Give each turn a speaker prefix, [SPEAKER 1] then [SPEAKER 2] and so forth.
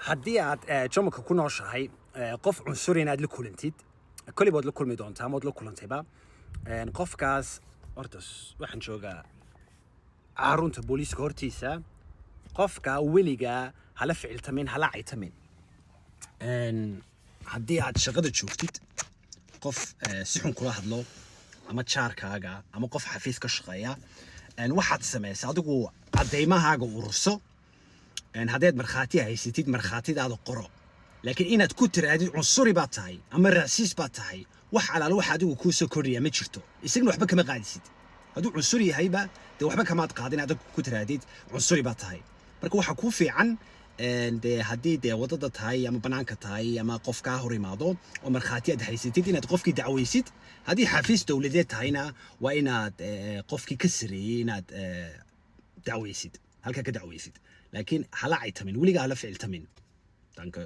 [SPEAKER 1] haddii aad jamaka ku nooshahay qof cunsuri inaad la kulantid kulli bood la kulmi doontaa mood la kulantayba qofkaas horta waxaan joogaa caarunta booliiska hortiisa qofka weliga hala ficiltamin hala caytamin haddii aad shaqada joogtid qof si xun kula hadlo ama jaarkaaga ama qof xafiis ka shaqeeya waxaad samaysaa adigu cadeymahaaga ururso haddaad markhaati haysatid markhaatidaada qoro laakiin inaad ku tiraadid cunsuri baad tahay ama raasiis baad tahay wax alaal wax adigu kuu soo kordhiya ma jirto isagna waxba kama qaadisid hadduu cunsuri yahayba dee waxba kamaad qaadin adigu ku tiraadid cunsuri baad tahay marka waxaa kuu fiican dee haddii dee wadada tahay ama banaanka tahay ama qof kaa hor imaado oo markhaati aad haysatid inaad qofkii dacwaysid haddii xafiis dowladeed tahayna waa inaad qofkii ka sareeyey inaad dacwaysid halka ka dacwaysid laakiin hala caytamin weligaa hala ficiltamin danka